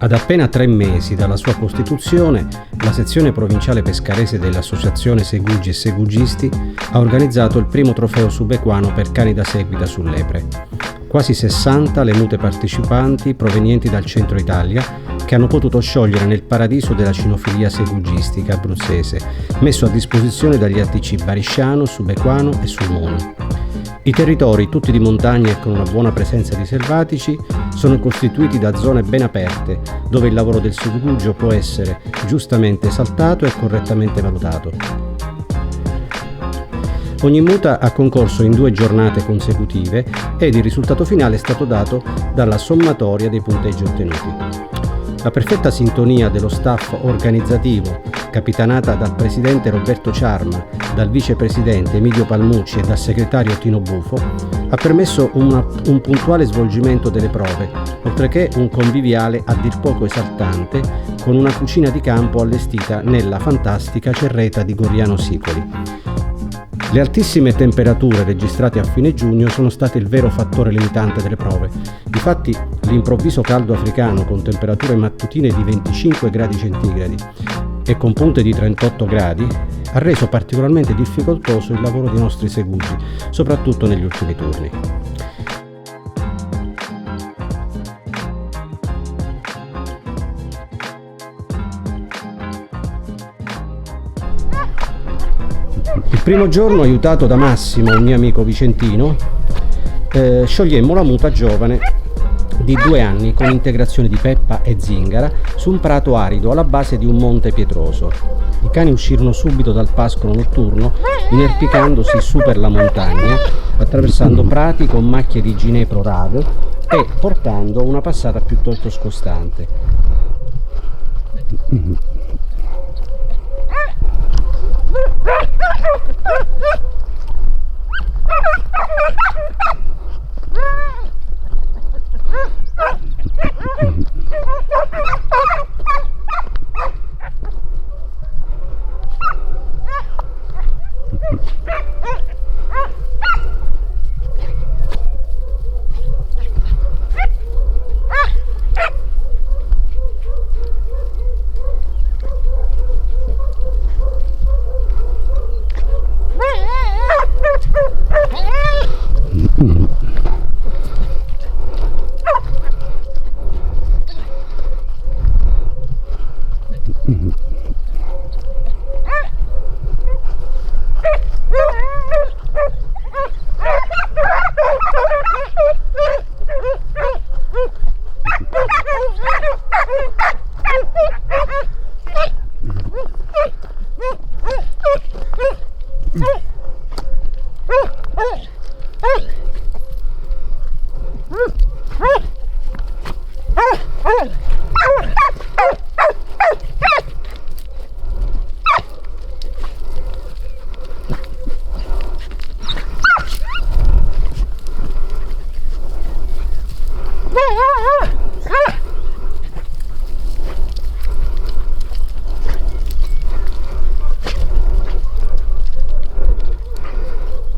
Ad appena 3 mesi dalla sua costituzione, la sezione provinciale pescarese dell'Associazione Segugi e Segugisti ha organizzato il primo trofeo subequano per cani da seguita su lepre. Quasi 60 le mute partecipanti provenienti dal centro Italia che hanno potuto sciogliere nel paradiso della cinofilia segugistica abruzzese, messo a disposizione dagli ATC Barisciano, Subequano e Sulmona. I territori, tutti di montagna e con una buona presenza di selvatici, sono costituiti da zone ben aperte, dove il lavoro del segugio può essere giustamente esaltato e correttamente valutato. Ogni muta ha concorso in 2 giornate consecutive ed il risultato finale è stato dato dalla sommatoria dei punteggi ottenuti. La perfetta sintonia dello staff organizzativo, capitanata dal presidente Roberto Ciarma, dal vicepresidente Emilio Palmucci e dal segretario Tino Bufo, ha permesso un puntuale svolgimento delle prove, oltre che un conviviale a dir poco esaltante, con una cucina di campo allestita nella fantastica Cerreta di Goriano Sicoli. Le altissime temperature registrate a fine giugno sono state il vero fattore limitante delle prove. Difatti, l'improvviso caldo africano con temperature mattutine di 25 gradi centigradi e con punte di 38 gradi ha reso particolarmente difficoltoso il lavoro dei nostri segugi, soprattutto negli ultimi turni. Il primo giorno, aiutato da Massimo, un mio amico vicentino, sciogliemmo la muta giovane di 2 anni con integrazione di peppa e zingara su un prato arido alla base di un monte pietroso. I cani uscirono subito dal pascolo notturno, inerpicandosi su per la montagna, attraversando prati con macchie di ginepro rave e portando una passata piuttosto scostante.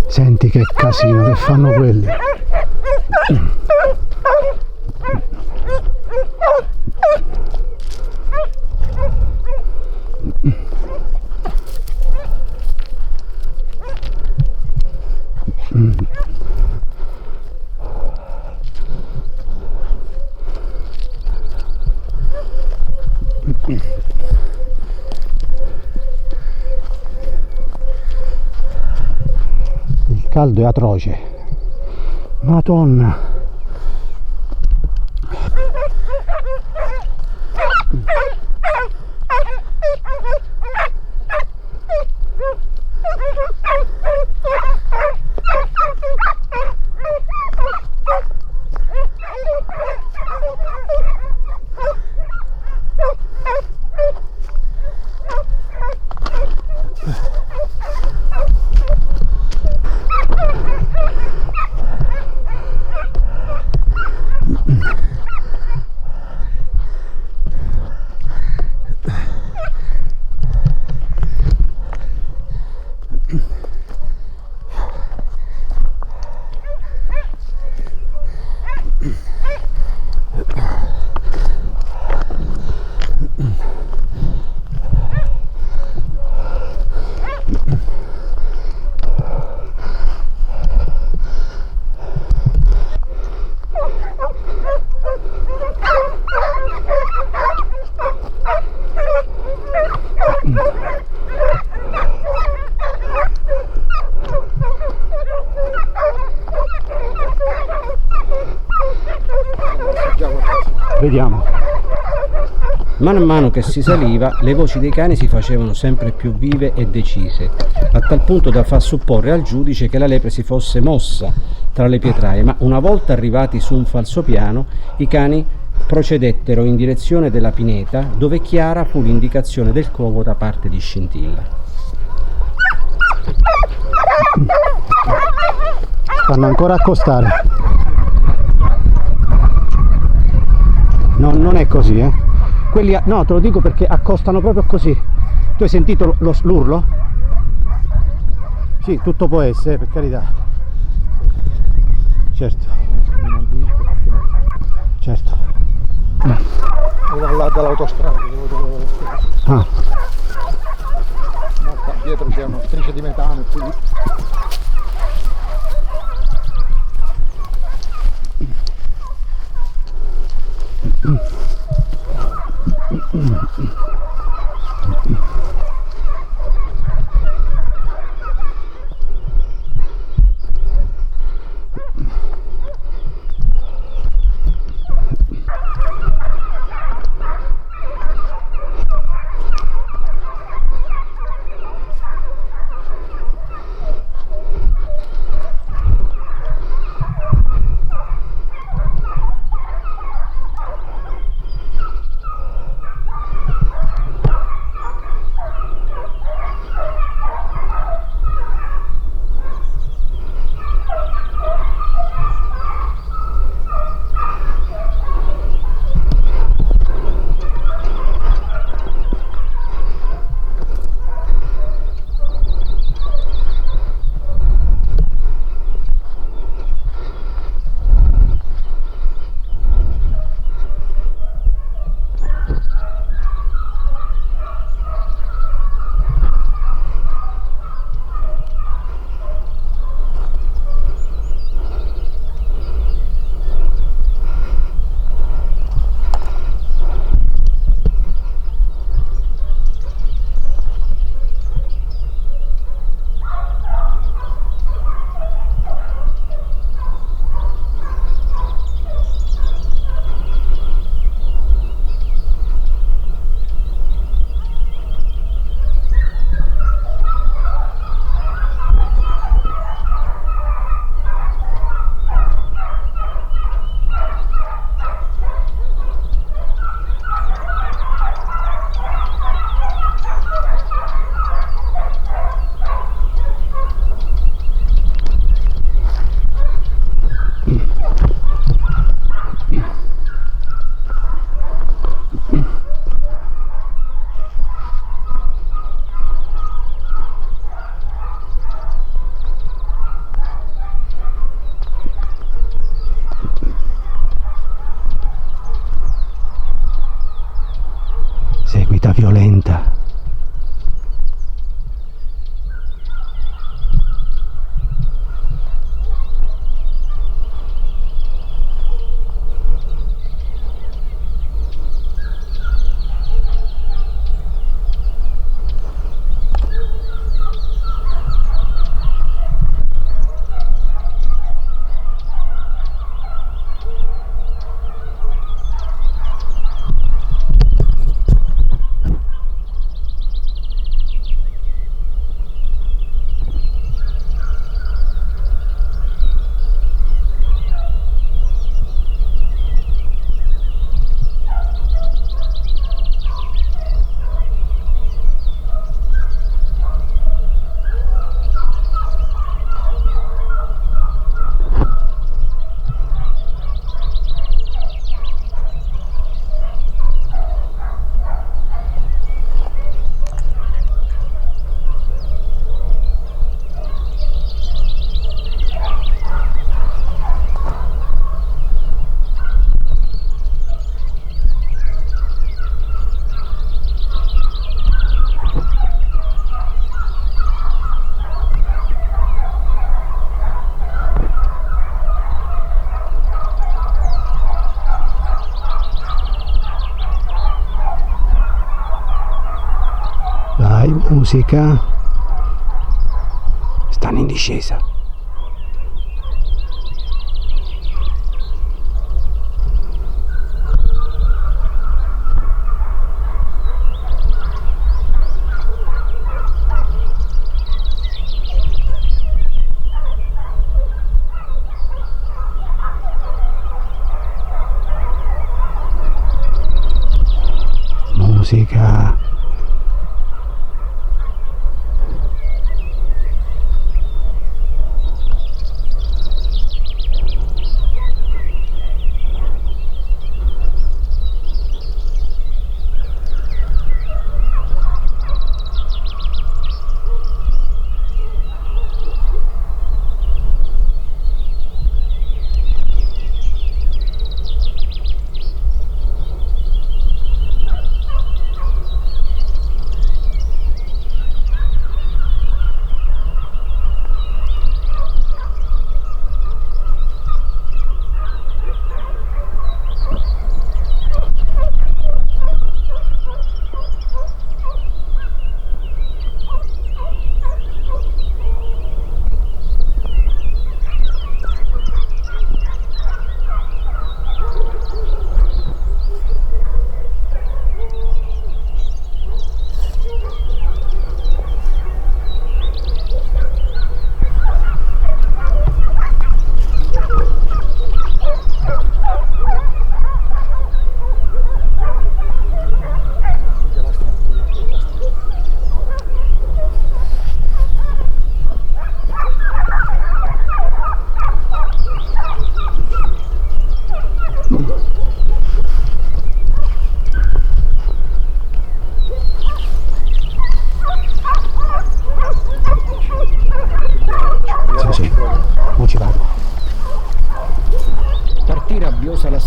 Senti che casino che fanno quelli. Il caldo è atroce, Madonna. Vediamo. Man mano che si saliva, le voci dei cani si facevano sempre più vive e decise, a tal punto da far supporre al giudice che la lepre si fosse mossa tra le pietraie, ma una volta arrivati su un falsopiano, i cani procedettero in direzione della pineta, dove chiara fu l'indicazione del covo da parte di Scintilla. Stanno ancora a accostare. No, non è così, eh. Quelli no, te lo dico perché accostano proprio così. Tu hai sentito l'urlo? Sì, tutto può essere, per carità. Certo. Certo. Dall'autostrada. Ah. Dietro c'è una striscia di metano e qui. Seguita violenta. Vai, musica. Stanno in discesa.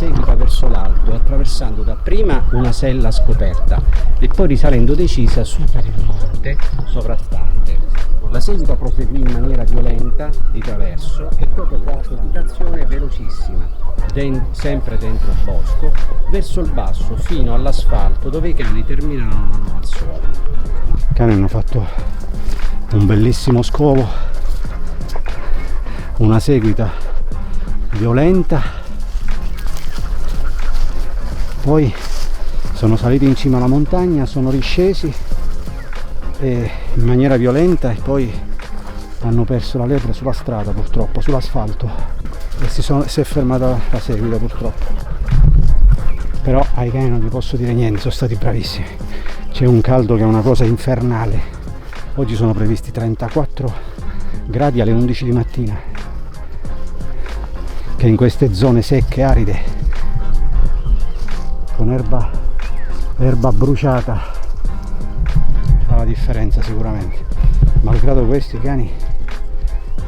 seguita verso l'alto, attraversando dapprima una sella scoperta e poi risalendo decisa supera il monte sovrastante. La seguita proseguì in maniera violenta di traverso e dopo qualche rotazione velocissima, sempre dentro il bosco, verso il basso fino all'asfalto dove i cani terminarono al suolo. I cani hanno fatto un bellissimo scovo, una seguita violenta, poi sono saliti in cima alla montagna, sono riscesi in maniera violenta e poi hanno perso la lepre sulla strada, purtroppo, sull'asfalto, e si è fermata la seguita purtroppo. Però ai cani non gli posso dire niente, sono stati bravissimi. C'è un caldo che è una cosa infernale. Oggi sono previsti 34 gradi alle 11 di mattina, che in queste zone secche, aride, con erba bruciata, fa la differenza sicuramente. Malgrado questo, i cani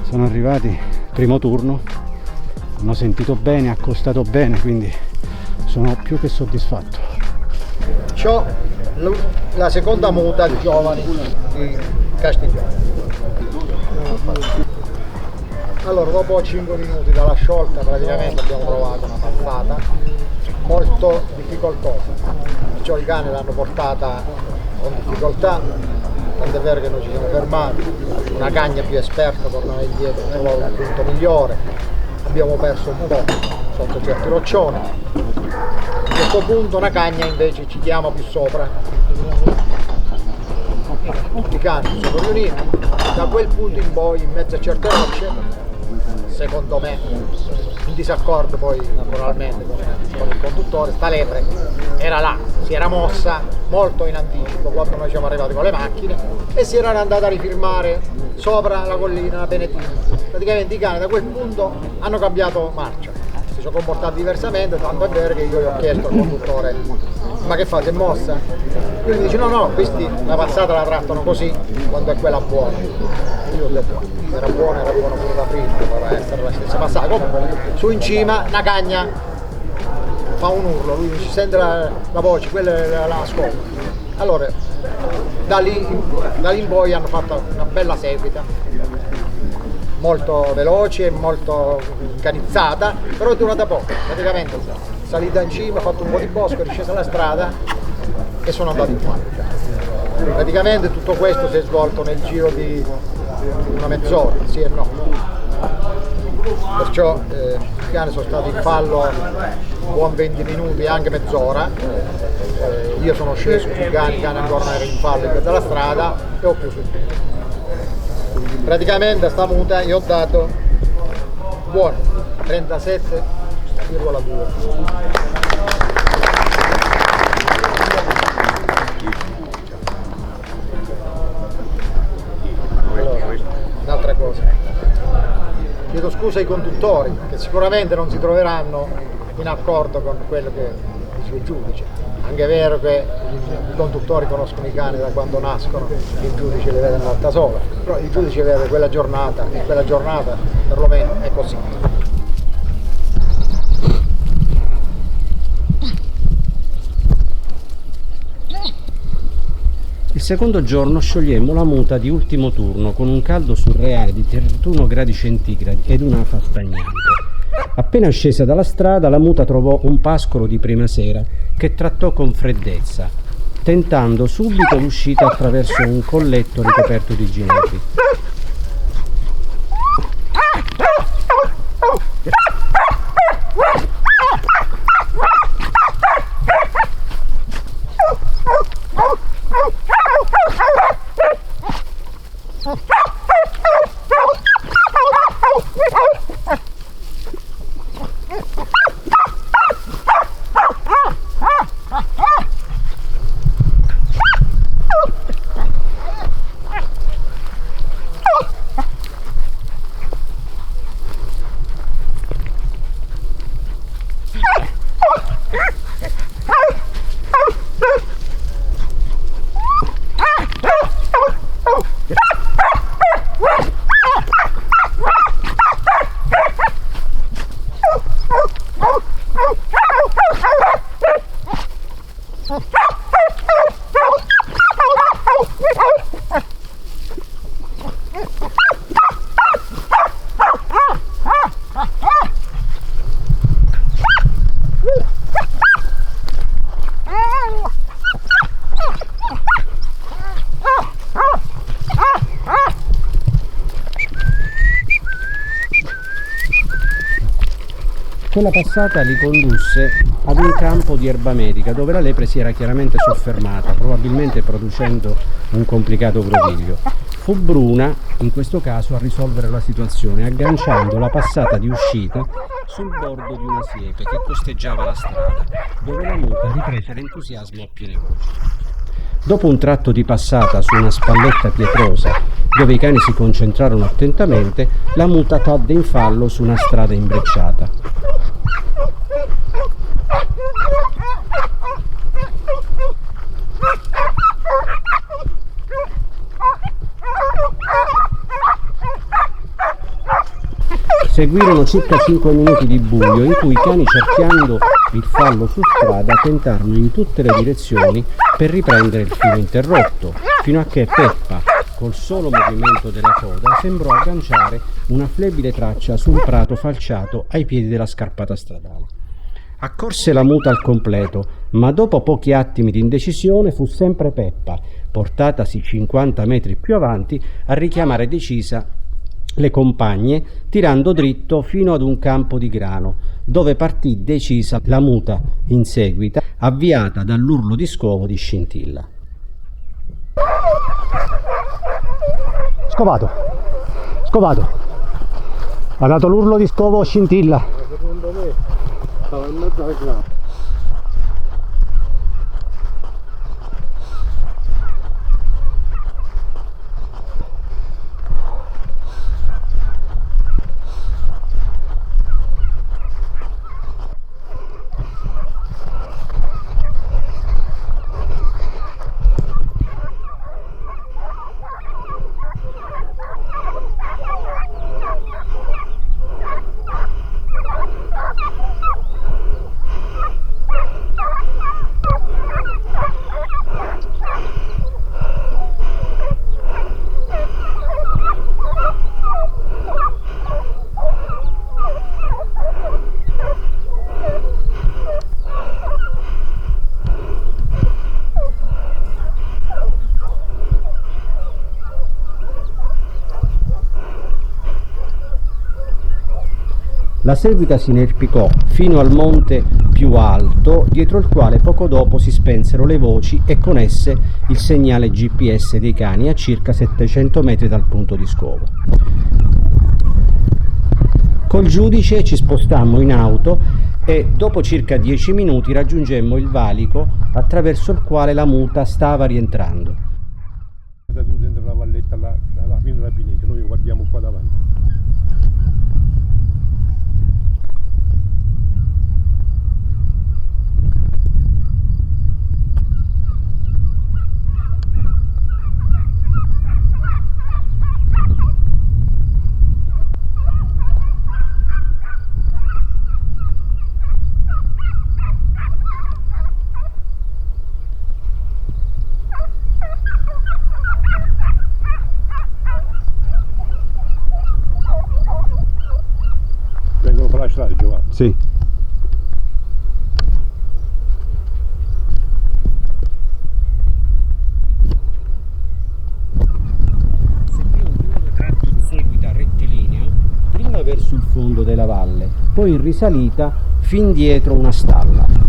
sono arrivati primo turno, hanno sentito bene, accostato bene, quindi sono più che soddisfatto. C'ho la seconda muta di giovani di Castiglione. Allora, dopo 5 minuti dalla sciolta praticamente abbiamo trovato una passata molto difficoltosa, perciò i cani l'hanno portata con difficoltà, tant'è vero che noi ci siamo fermati, una cagna più esperta tornava indietro, trovava un punto migliore, abbiamo perso un po' sotto certi roccioni. A questo punto una cagna invece ci chiama più sopra, tutti i cani si sono riuniti, da quel punto in poi in mezzo a certe rocce, secondo me in disaccordo poi naturalmente con il conduttore, sta lepre era là, si era mossa molto in anticipo quando noi siamo arrivati con le macchine e si era andata a rifirmare sopra la collina Penetina. Praticamente i cani da quel punto hanno cambiato marcia, si sono comportati diversamente, tanto è vero che io gli ho chiesto al conduttore: ma che fa, si è mossa? Lui mi dice no, questi la passata la trattano così quando è quella buona. Io ho detto era buona pure da prima, dovrà essere la stessa passata. Comunque su in cima una cagna fa un urlo, lui si sente la voce, quella è la scopa. Allora da lì in poi hanno fatto una bella seguita, molto veloce, molto canizzata, però è durata poco, praticamente salita in cima, ha fatto un po' di bosco, è riscesa la strada e sono andati in fallo. Praticamente tutto questo si è svolto nel giro di una mezz'ora, sì e no. Perciò i cani sono stati in fallo buon 20 minuti, anche mezz'ora. Io sono sceso sui cani, i cani ancora erano in fallo in mezzo alla strada e ho chiuso il tutto. Praticamente a sta muta io ho dato buono 37,2. Un'altra cosa, chiedo scusa ai conduttori che sicuramente non si troveranno in accordo con quello che dice il giudice. Anche è vero che i conduttori conoscono i cani da quando nascono, il giudice li vede una volta sola, però il giudice vede quella giornata, e quella giornata perlomeno è così. Il secondo giorno sciogliemmo la muta di ultimo turno con un caldo surreale di 31 gradi centigradi ed un'afa stagnante. Appena scesa dalla strada, la muta trovò un pascolo di prima sera che trattò con freddezza, tentando subito l'uscita attraverso un colletto ricoperto di ginepi. Quella passata li condusse ad un campo di erba medica dove la lepre si era chiaramente soffermata, probabilmente producendo un complicato groviglio. Fu Bruna, in questo caso, a risolvere la situazione, agganciando la passata di uscita sul bordo di una siepe che costeggiava la strada, dove la muta riprese l'entusiasmo a piene voci. Dopo un tratto di passata su una spalletta pietrosa, dove i cani si concentrarono attentamente, la muta cadde in fallo su una strada imbrecciata. Seguirono circa 5 minuti di buio in cui i cani, cerchiando il fallo su strada, tentarono in tutte le direzioni per riprendere il filo interrotto, fino a che Peppa, col solo movimento della coda, sembrò agganciare una flebile traccia su un prato falciato ai piedi della scarpata stradale. Accorse la muta al completo, ma dopo pochi attimi di indecisione fu sempre Peppa, portatasi 50 metri più avanti, a richiamare decisa le compagne, tirando dritto fino ad un campo di grano, dove partì decisa la muta in seguita, avviata dall'urlo di scovo di Scintilla. Scovato, ha dato l'urlo di scovo Scintilla. Secondo me stava in mezzo alle grane. La seguita si inerpicò fino al monte più alto, dietro il quale poco dopo si spensero le voci e con esse il segnale GPS dei cani a circa 700 metri dal punto di scovo. Col giudice ci spostammo in auto e dopo circa 10 minuti raggiungemmo il valico attraverso il quale la muta stava rientrando. Tu dentro la valletta alla fine della pineta, noi guardiamo qua davanti. Vengono per la strada, Giovanni. Sì. Seguivo un lungo tratto in seguita rettilineo, prima verso il fondo della valle, poi in risalita fin dietro una stalla.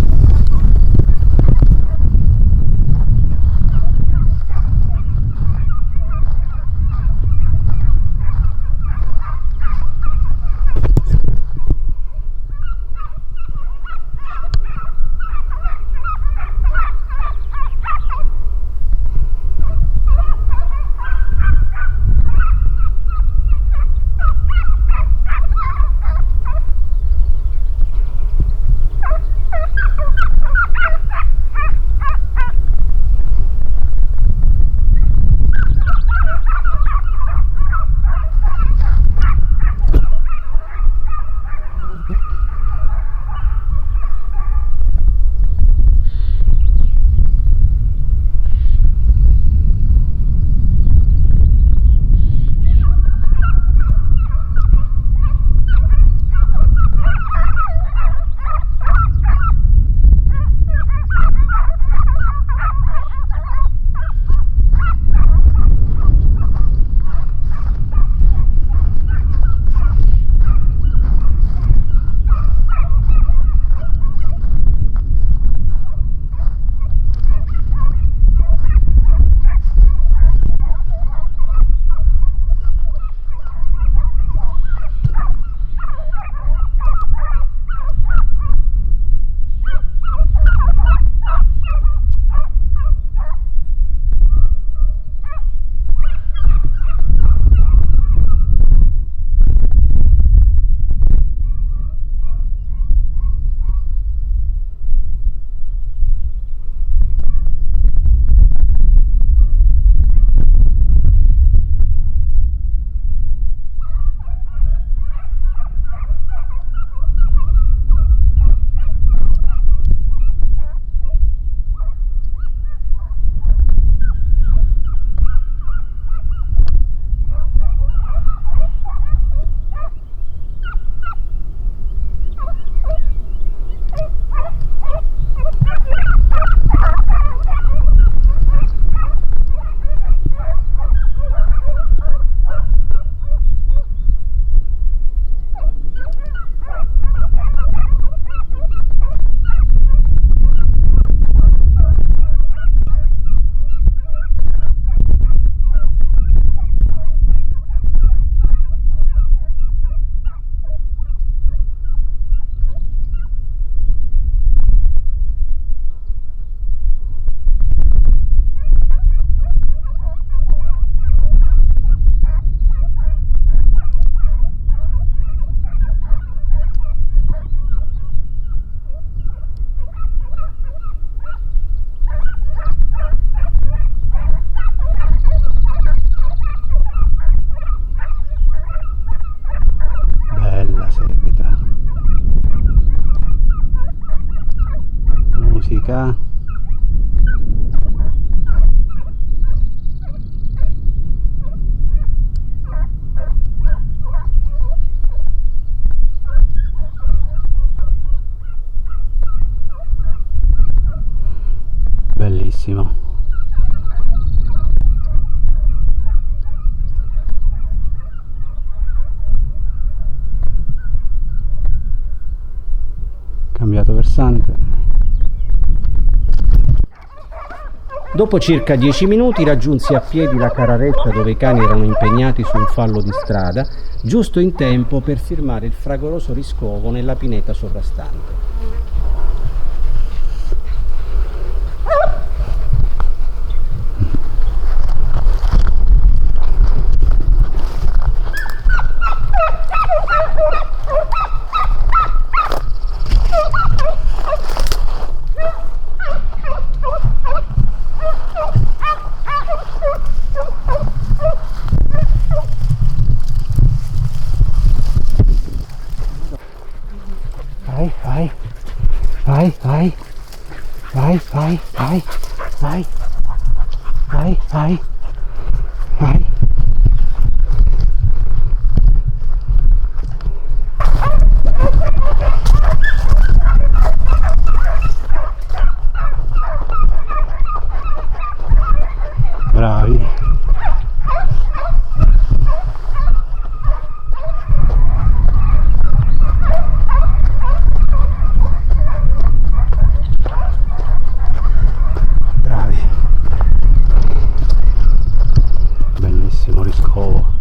musica. Bellissimo. Cambiato versante. Dopo circa 10 minuti raggiunsi a piedi la cararetta dove i cani erano impegnati su un fallo di strada, giusto in tempo per firmare il fragoroso riscovo nella pineta sovrastante. Vai. Bravi. Bellissimo riscovo.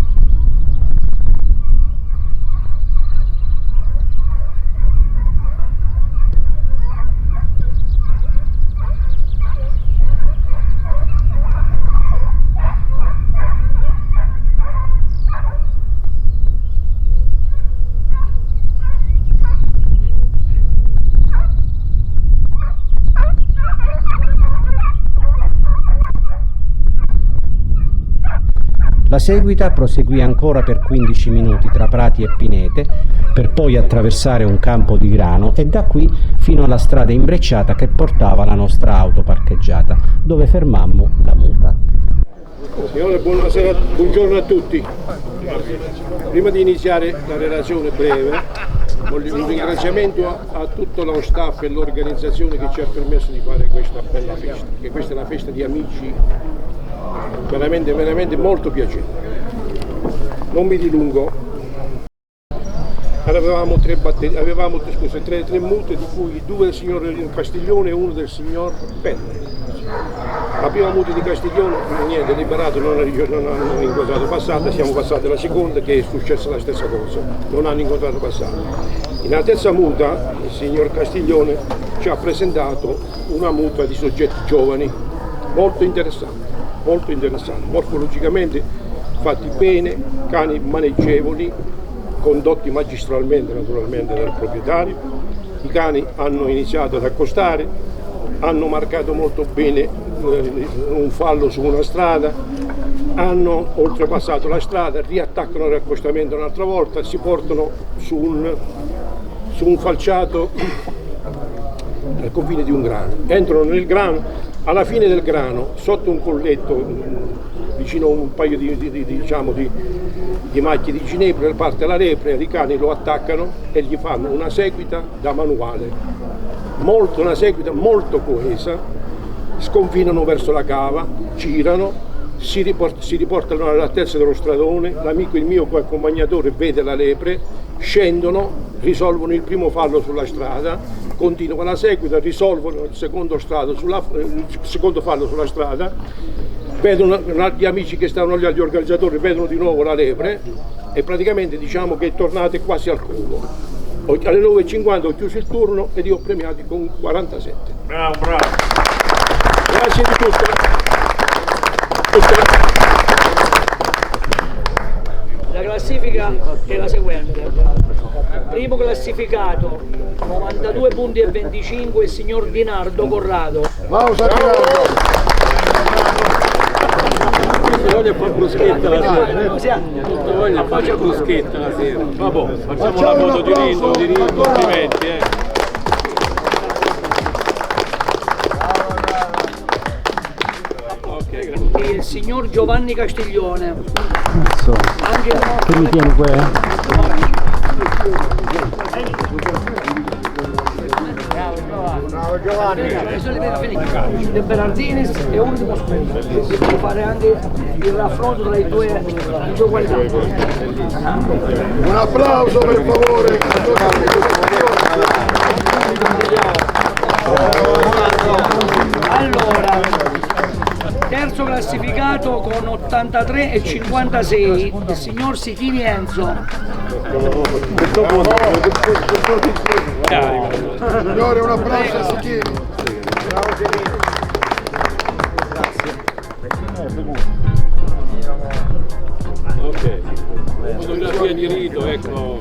La seguita proseguì ancora per 15 minuti tra prati e pinete, per poi attraversare un campo di grano e da qui fino alla strada imbrecciata che portava la nostra auto parcheggiata, dove fermammo la muta. Signore, buonasera, buongiorno a tutti. Prima di iniziare la relazione breve, voglio un ringraziamento a tutto lo staff e l'organizzazione che ci ha permesso di fare questa bella festa, che questa è una festa di amici, veramente molto piacere. Non mi dilungo. Avevamo tre mute, di cui due del signor Castiglione e uno del signor Pelle. La prima muta di Castiglione, niente, liberato, non hanno incontrato passata, siamo passati alla seconda che è successa la stessa cosa, non hanno incontrato passata. Nella terza muta il signor Castiglione ci ha presentato una muta di soggetti giovani, molto interessante, morfologicamente fatti bene, cani maneggevoli, condotti magistralmente naturalmente dal proprietario. I cani hanno iniziato ad accostare, hanno marcato molto bene un fallo su una strada, hanno oltrepassato la strada, riattaccano l'accostamento un'altra volta, si portano su un falciato al confine di un grano, entrano nel grano, alla fine del grano, sotto un colletto vicino a un paio di macchie di ginepra, parte la lepre, i cani lo attaccano e gli fanno una seguita da manuale, una seguita molto coesa, sconfinano verso la cava, girano, si riportano all'altezza dello stradone, il mio accompagnatore vede la lepre, scendono, risolvono il primo fallo sulla strada, continuano la seguita, risolvono il secondo fallo sulla strada, vedono gli amici che stavano lì, gli organizzatori vedono di nuovo la lepre e praticamente diciamo che tornate quasi al collo. Alle 9:50 ho chiuso il turno ed io ho premiati con 47. Bravo. Grazie di tutto. La classifica è la seguente. Primo classificato, 92 punti e 25, il signor Dinardo Corrado. Voglio fare bruschetta la sera. Voglio fare bruschetta la sera. Vabbè, facciamo la foto di Rino, complimenti. signor Giovanni Castiglione. Adesso, che mi tieni qua? Bravo Giovanni. De Berardinis e uno di Moscone. Devo fare anche il raffronto tra le due qualità. Un applauso per favore. Allora, terzo classificato con 83 e 56, il signor Sichini Enzo. Signore, un applauso a Sichini. Ok, fotografia di rito, ecco.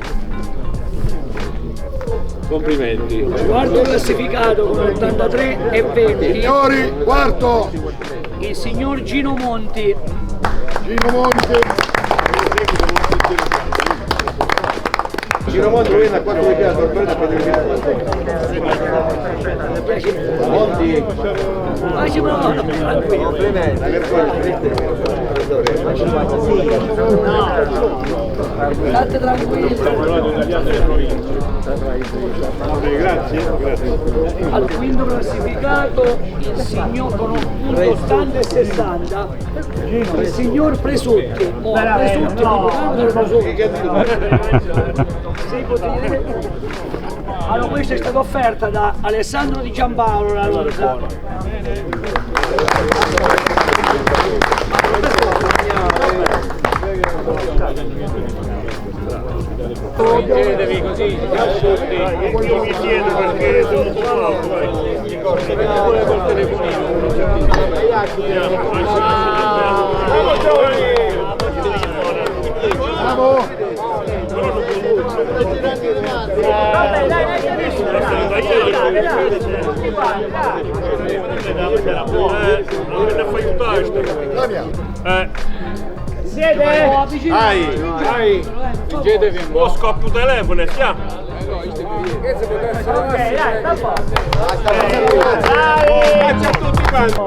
Complimenti. Quarto classificato con 83 e 20, Signori, quarto, il signor Gino Monti. Gino Monti. Gino Monti viene a 4 di piazza, Monti. State tranquilli. Grazie. Al quinto classificato il signor con un punto 80 e 60, il signor Presutti. Presutti, allora questa è stata offerta da Alessandro Di Giampaolo la Luzza. Vincetevi così, tutti. Io mi chiedo perché sono bravo. Pure col telefonino. Bravo. Siete? Vincetevi un po'. Scoppio telefono, siamo? Ok, dai, sta Grazie a tutti quanti.